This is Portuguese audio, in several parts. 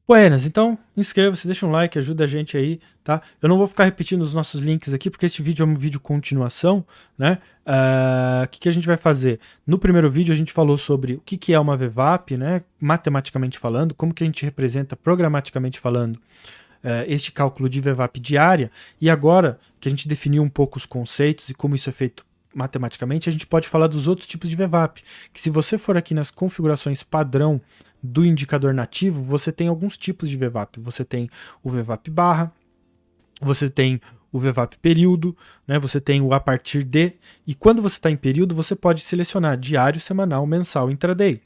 Buenas, então inscreva-se, deixa um like, ajuda a gente aí, tá? Eu não vou ficar repetindo os nossos links aqui, porque esse vídeo é um vídeo continuação, né? O que a gente vai fazer? No primeiro vídeo a gente falou sobre o que é uma VWAP, né? Matematicamente falando, como que a gente representa programaticamente falando este cálculo de VWAP diária, e agora que a gente definiu um pouco os conceitos e como isso é feito matematicamente, a gente pode falar dos outros tipos de VWAP, que se você for aqui nas configurações padrão do indicador nativo, você tem alguns tipos de VWAP. Você tem o VWAP barra, você tem o VWAP período, né? Você tem o a partir de, e quando você está em período, você pode selecionar diário, semanal, mensal, intraday.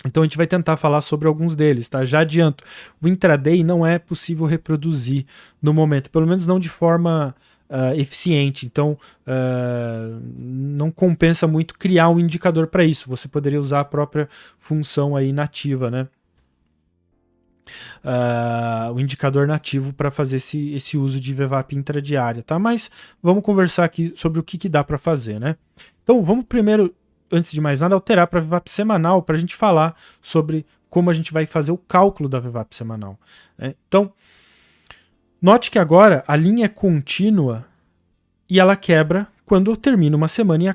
Então a gente vai tentar falar sobre alguns deles, tá? Já adianto, o intraday não é possível reproduzir no momento, pelo menos não de forma eficiente. Então não compensa muito criar um indicador para isso. Você poderia usar a própria função aí nativa, né? O indicador nativo para fazer esse uso de VWAP intradiária, tá? Mas vamos conversar aqui sobre o que dá para fazer, né? Então vamos primeiro, antes de mais nada, alterar para VWAP semanal para a gente falar sobre como a gente vai fazer o cálculo da VWAP semanal, né? Então, note que agora a linha é contínua e ela quebra quando termina uma semana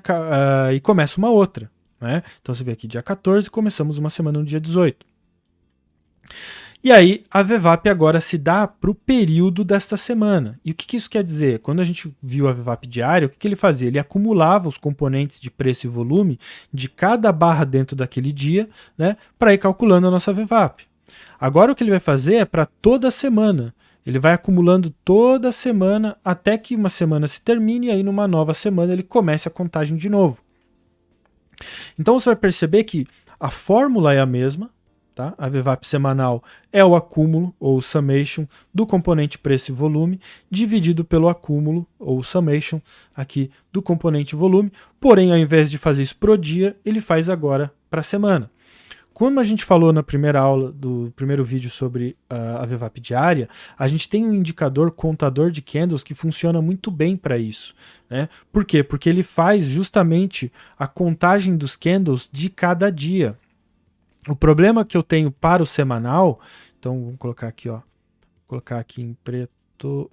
e começa uma outra, né? Então você vê aqui dia 14, começamos uma semana no dia 18. E aí a VWAP agora se dá para o período desta semana. E o que isso quer dizer? Quando a gente viu a VWAP diária, o que ele fazia? Ele acumulava os componentes de preço e volume de cada barra dentro daquele dia, né, para ir calculando a nossa VWAP. Agora o que ele vai fazer é para toda semana. Ele vai acumulando toda semana até que uma semana se termine e aí numa nova semana ele comece a contagem de novo. Então você vai perceber que a fórmula é a mesma, tá? A VWAP semanal é o acúmulo, ou summation, do componente preço e volume, dividido pelo acúmulo, ou summation, aqui do componente volume. Porém, ao invés de fazer isso pro dia, ele faz agora para a semana. Como a gente falou na primeira aula do primeiro vídeo sobre a VWAP diária, a gente tem um indicador contador de candles que funciona muito bem para isso, né? Por quê? Porque ele faz justamente a contagem dos candles de cada dia. O problema que eu tenho para o semanal, então vamos colocar aqui, ó, colocar aqui em preto.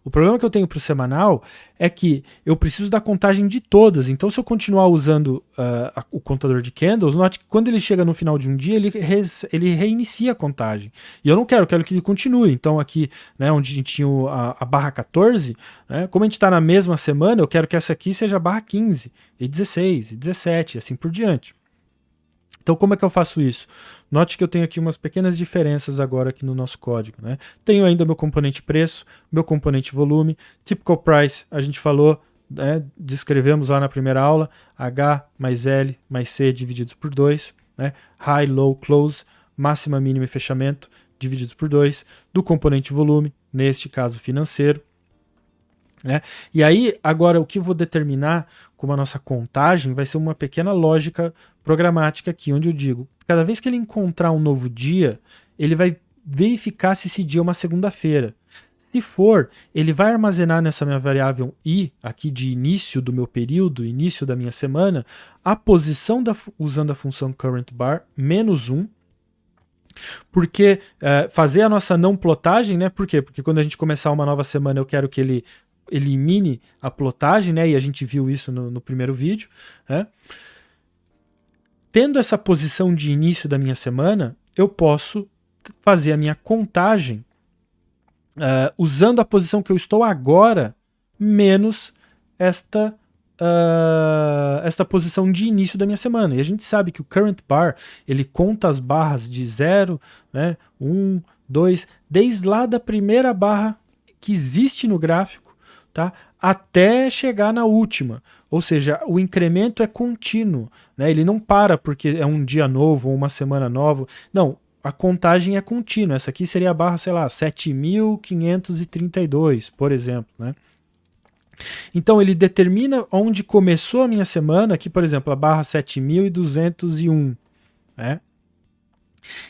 O problema que eu tenho para o semanal é que eu preciso da contagem de todas. Então, se eu continuar usando o contador de candles, note que quando ele chega no final de um dia, ele reinicia a contagem. E eu não quero, eu quero que ele continue. Então, aqui, né, onde a gente tinha a barra 14, né, como a gente está na mesma semana, eu quero que essa aqui seja a barra 15, e 16, e 17, e assim por diante. Então, como é que eu faço isso? Note que eu tenho aqui umas pequenas diferenças agora aqui no nosso código, né? Tenho ainda meu componente preço, meu componente volume, typical price, a gente falou, né, descrevemos lá na primeira aula, H mais L mais C divididos por 2, né? High, low, close, máxima, mínima e fechamento divididos por 2, do componente volume, neste caso financeiro. Né? E aí, agora, o que eu vou determinar como a nossa contagem vai ser uma pequena lógica programática aqui, onde eu digo, cada vez que ele encontrar um novo dia, ele vai verificar se esse dia é uma segunda-feira. Se for, ele vai armazenar nessa minha variável i, aqui de início do meu período, início da minha semana, a posição usando a função currentBar, -1, porque fazer a nossa não plotagem, né? Por quê? Porque quando a gente começar uma nova semana, eu quero que ele elimine a plotagem, né? E a gente viu isso no primeiro vídeo, né? Tendo essa posição de início da minha semana, eu posso fazer a minha contagem usando a posição que eu estou agora, menos esta posição de início da minha semana. E a gente sabe que o currentBar, ele conta as barras de 0, né, 1, 2, desde lá da primeira barra que existe no gráfico, tá, até chegar na última. Ou seja, o incremento é contínuo, né, ele não para porque é um dia novo ou uma semana nova. Não, a contagem é contínua. Essa aqui seria a barra, sei lá, 7.532, por exemplo, né? Então ele determina onde começou a minha semana, aqui por exemplo a barra 7.201, né?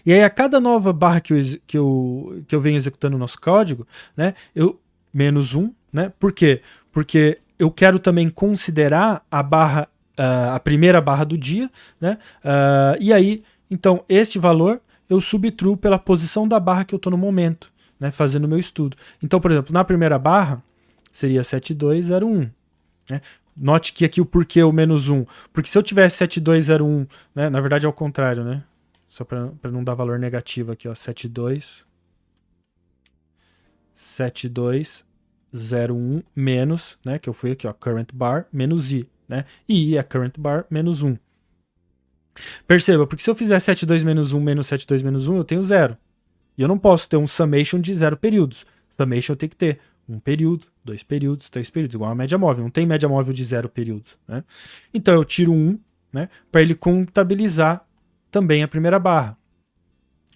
E aí a cada nova barra que eu venho executando no nosso código, né, eu -1, né? Por quê? Porque eu quero também considerar a barra, a primeira barra do dia, né? E aí, então este valor eu subtruo pela posição da barra que eu estou no momento, né, fazendo o meu estudo. Então, por exemplo, na primeira barra seria 7201. Né? Note que aqui o porquê o -1. Porque se eu tivesse 7201, né, na verdade é o contrário, né? Só para não dar valor negativo aqui, ó, 7201 menos, né, que eu fui aqui, ó, current bar menos i, né? E i é current bar menos 1. Perceba, porque se eu fizer 72 menos 1 menos 72 menos 1, eu tenho 0. E eu não posso ter um summation de 0 períodos. Summation tem que ter 1 período, 2 períodos, 3 períodos, igual a média móvel. Não tem média móvel de 0 períodos. Né? Então eu tiro 1, né, para ele contabilizar também a primeira barra.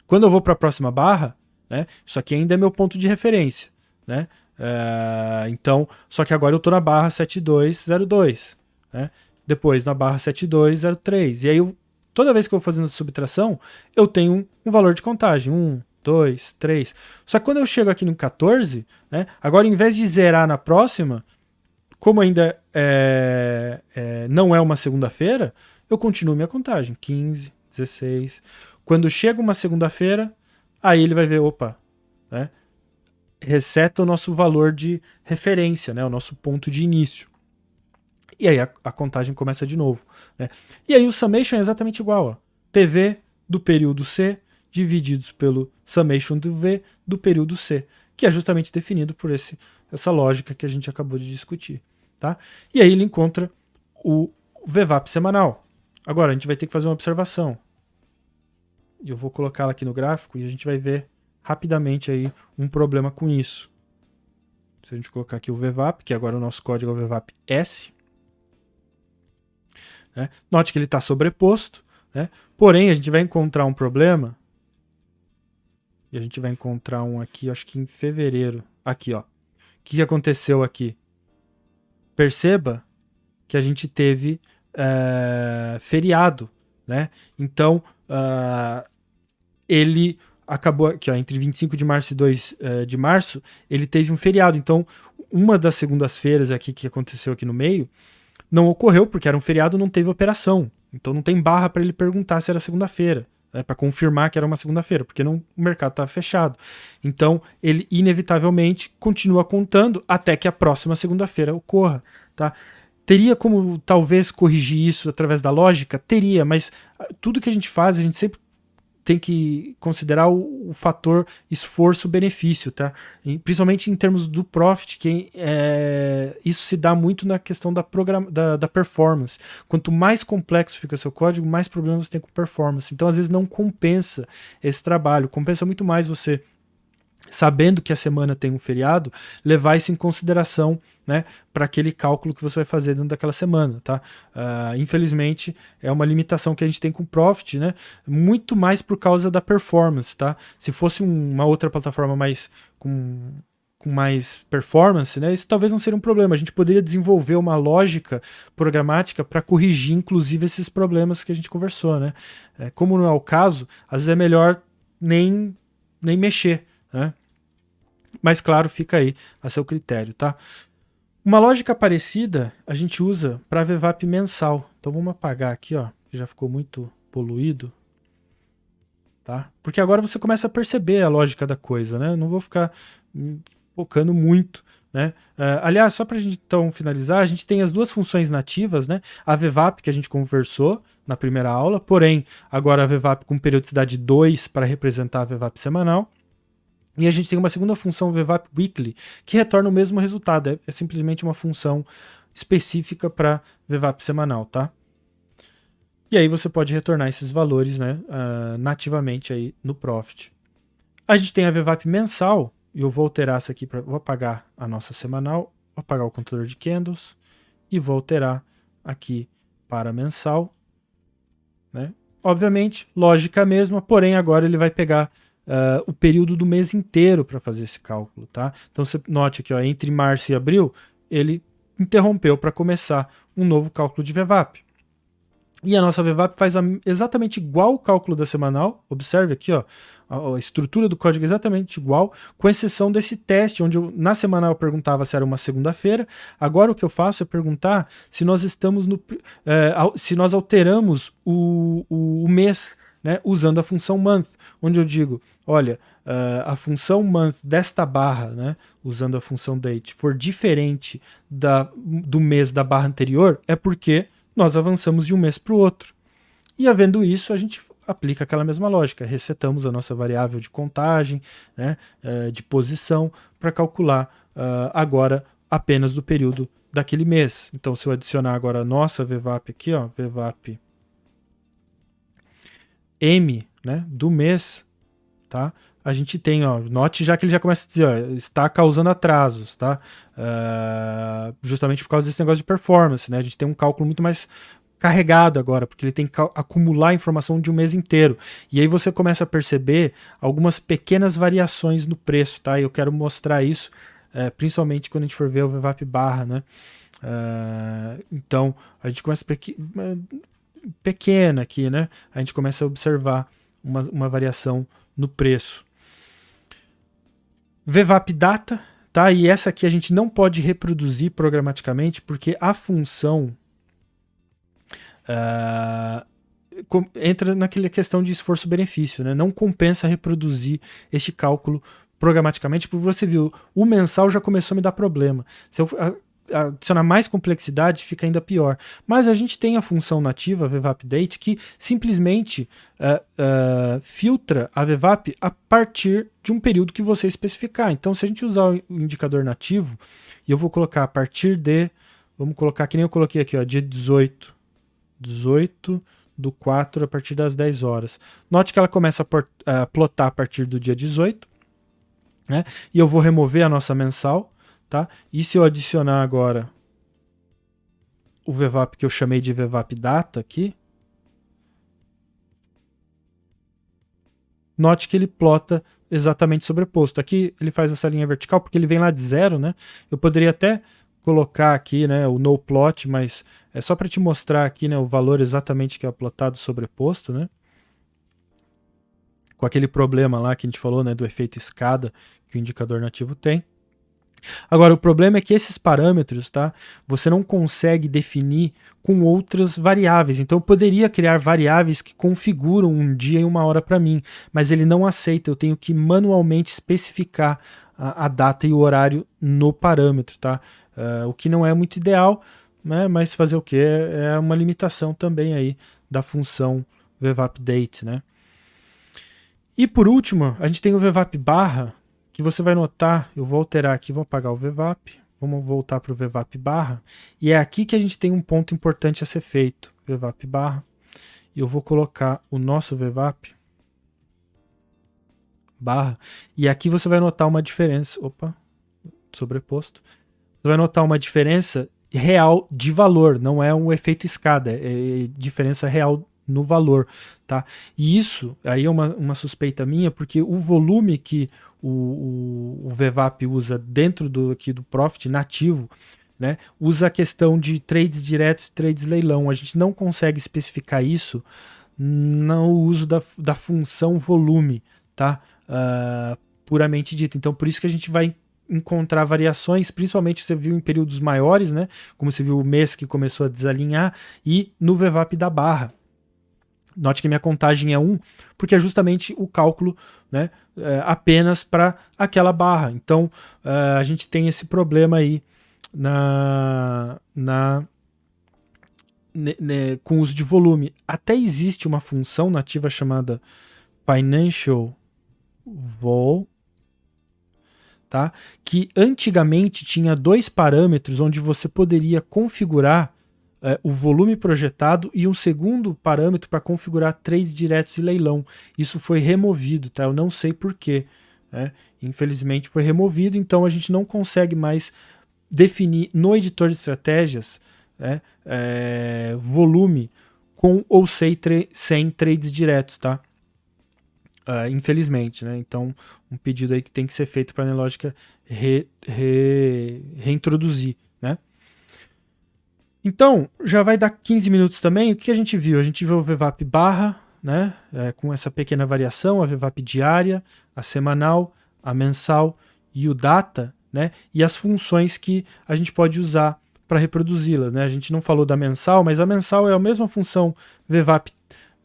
Quando eu vou para a próxima barra, né, isso aqui ainda é meu ponto de referência. Né? Então, só que agora eu estou na barra 7202. Né? Depois na barra 7203. E aí, toda vez que eu vou fazendo subtração, eu tenho um valor de contagem. 1, 2, 3. Só que quando eu chego aqui no 14, né, agora em vez de zerar na próxima, como ainda não é uma segunda-feira, eu continuo minha contagem. 15, 16. Quando chega uma segunda-feira, aí ele vai ver, opa, né, reseta o nosso valor de referência, né, o nosso ponto de início. E aí a contagem começa de novo. Né? E aí o summation é exatamente igual. Ó. PV do período C divididos pelo summation do V do período C, que é justamente definido por essa lógica que a gente acabou de discutir. Tá? E aí ele encontra o VWAP semanal. Agora a gente vai ter que fazer uma observação. E eu vou colocá-la aqui no gráfico e a gente vai ver rapidamente aí um problema com isso. Se a gente colocar aqui o VWAP, que agora o nosso código é o VWAP S, né? Note que ele está sobreposto, né? Porém a gente vai encontrar um problema, e a gente vai encontrar um aqui, acho que em fevereiro. Aqui, ó. O que aconteceu aqui? Perceba que a gente teve feriado, né? Então, ele acabou aqui, ó, entre 25 de março e 2 de março, ele teve um feriado. Então, uma das segundas-feiras aqui que aconteceu aqui no meio, não ocorreu porque era um feriado, não teve operação. Então não tem barra para ele perguntar se era segunda-feira, né, para confirmar que era uma segunda-feira, porque o mercado estava fechado. Então ele inevitavelmente continua contando até que a próxima segunda-feira ocorra. Tá? Teria como talvez corrigir isso através da lógica? Teria, mas tudo que a gente faz, a gente sempre tem que considerar o fator esforço-benefício, tá? E principalmente em termos do profit, que isso se dá muito na questão da performance. Quanto mais complexo fica seu código, mais problemas você tem com performance. Então, às vezes, não compensa esse trabalho. Compensa muito mais você, sabendo que a semana tem um feriado, levar isso em consideração, né, para aquele cálculo que você vai fazer dentro daquela semana, tá? Infelizmente, é uma limitação que a gente tem com o Profit, né? Muito mais por causa da performance, tá? Se fosse uma outra plataforma mais com mais performance, né, isso talvez não seria um problema. A gente poderia desenvolver uma lógica programática para corrigir, inclusive, esses problemas que a gente conversou, né? Como não é o caso, às vezes é melhor nem mexer, né? Mas claro, fica aí a seu critério, tá? Uma lógica parecida a gente usa para VWAP mensal. Então vamos apagar aqui, ó, que já ficou muito poluído, tá? Porque agora você começa a perceber a lógica da coisa, né? Não vou ficar focando muito, né? Aliás, só para a gente então finalizar, a gente tem as duas funções nativas, né? A VWAP que a gente conversou na primeira aula, porém agora a VWAP com periodicidade 2 para representar a VWAP semanal. E a gente tem uma segunda função VWAP Weekly, que retorna o mesmo resultado. É simplesmente uma função específica para VWAP semanal, tá? E aí você pode retornar esses valores, né, nativamente aí no Profit. A gente tem a VWAP mensal, e eu vou alterar essa aqui, vou apagar a nossa semanal, vou apagar o contador de candles, e vou alterar aqui para mensal. Né? Obviamente, lógica mesma, porém agora ele vai pegar o período do mês inteiro para fazer esse cálculo, tá? Então você note aqui, ó, entre março e abril, ele interrompeu para começar um novo cálculo de VWAP. E a nossa VWAP faz exatamente igual o cálculo da semanal. Observe aqui, ó, a estrutura do código é exatamente igual, com exceção desse teste, onde na semanal eu perguntava se era uma segunda-feira. Agora o que eu faço é perguntar se nós estamos se nós alteramos o mês, né, usando a função month, onde eu digo, olha, a função month desta barra, né, usando a função date, for diferente do mês da barra anterior, é porque nós avançamos de um mês para o outro. E havendo isso, a gente aplica aquela mesma lógica, resetamos a nossa variável de contagem, né, de posição, para calcular agora apenas do período daquele mês. Então, se eu adicionar agora a nossa VWAP aqui, ó, VWAP M, né, do mês, tá? A gente tem, ó, note já que ele já começa a dizer, ó, está causando atrasos, tá? Justamente por causa desse negócio de performance, né? A gente tem um cálculo muito mais carregado agora, porque ele tem que acumular informação de um mês inteiro. E aí você começa a perceber algumas pequenas variações no preço, tá? E eu quero mostrar isso, principalmente quando a gente for ver o VWAP barra, né? Então, a gente começa pequena aqui, né? A gente começa a observar uma variação no preço. VWAP data, tá? E essa aqui a gente não pode reproduzir programaticamente porque a função entra naquela questão de esforço-benefício, né? Não compensa reproduzir este cálculo programaticamente, porque você viu, o mensal já começou a me dar problema. Se eu adicionar mais complexidade, fica ainda pior. Mas a gente tem a função nativa, VWAP date, que simplesmente filtra a VWAP a partir de um período que você especificar. Então, se a gente usar o indicador nativo, e eu vou colocar a partir de, vamos colocar que nem eu coloquei aqui, ó, dia 18 do 4 a partir das 10 horas. Note que ela começa a plotar a partir do dia 18, né? E eu vou remover a nossa mensal, tá? E se eu adicionar agora o VWAP que eu chamei de VWAP data aqui, note que ele plota exatamente sobreposto. Aqui ele faz essa linha vertical porque ele vem lá de 0, né? Eu poderia até colocar aqui, né, o no plot, mas é só para te mostrar aqui, né, o valor exatamente que é plotado sobreposto, né? Com aquele problema lá que a gente falou, né, do efeito escada que o indicador nativo tem. Agora, o problema é que esses parâmetros, tá, você não consegue definir com outras variáveis. Então, eu poderia criar variáveis que configuram um dia e uma hora para mim, mas ele não aceita. Eu tenho que manualmente especificar a data e o horário no parâmetro, tá? O que não é muito ideal, né, mas fazer o que? É uma limitação também aí da função VWAP date, né? E por último, a gente tem o VWAP barra, que você vai notar, eu vou alterar aqui, vou apagar o VWAP, vamos voltar para o VWAP barra, e é aqui que a gente tem um ponto importante a ser feito, VWAP barra, e eu vou colocar o nosso VWAP barra, e aqui você vai notar uma diferença, opa, sobreposto, você vai notar uma diferença real de valor, não é um efeito escada, é diferença real no valor, tá? E isso aí é uma suspeita minha, porque o volume que o VWAP usa dentro aqui do Profit nativo, né, usa a questão de trades diretos e trades leilão. A gente não consegue especificar isso no uso da função volume, tá? Puramente dita. Então, por isso que a gente vai encontrar variações, principalmente você viu em períodos maiores, né, como você viu o mês que começou a desalinhar, e no VWAP da barra. Note que minha contagem é 1, porque é justamente o cálculo, né, apenas para aquela barra. Então, a gente tem esse problema aí com o uso de volume. Até existe uma função nativa chamada Financial Vol, tá, que antigamente tinha 2 parâmetros onde você poderia configurar o volume projetado e um segundo parâmetro para configurar trades diretos e leilão. Isso foi removido, tá? Eu não sei porquê. Né? Infelizmente foi removido, então a gente não consegue mais definir no editor de estratégias, né, volume com ou sem trades diretos, tá? Infelizmente, né? Então, um pedido aí que tem que ser feito para a Nelogica reintroduzir, né? Então, já vai dar 15 minutos também. O que a gente viu? A gente viu o VWAP barra, né, com essa pequena variação, a VWAP diária, a semanal, a mensal e o data, né, e as funções que a gente pode usar para reproduzi-las. Né? A gente não falou da mensal, mas a mensal é a mesma função VWAP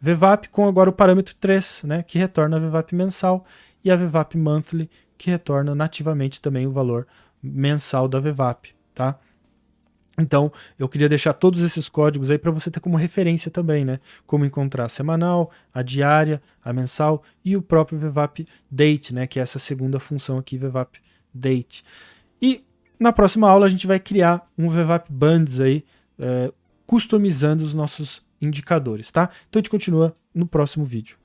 VWAP com agora o parâmetro 3, né, que retorna a VWAP mensal, e a VWAP monthly, que retorna nativamente também o valor mensal da VWAP, tá? Então, eu queria deixar todos esses códigos aí para você ter como referência também, né? Como encontrar a semanal, a diária, a mensal e o próprio VWAP date, né? Que é essa segunda função aqui, VWAP date. E na próxima aula a gente vai criar um VWAP bands aí, customizando os nossos indicadores, tá? Então a gente continua no próximo vídeo.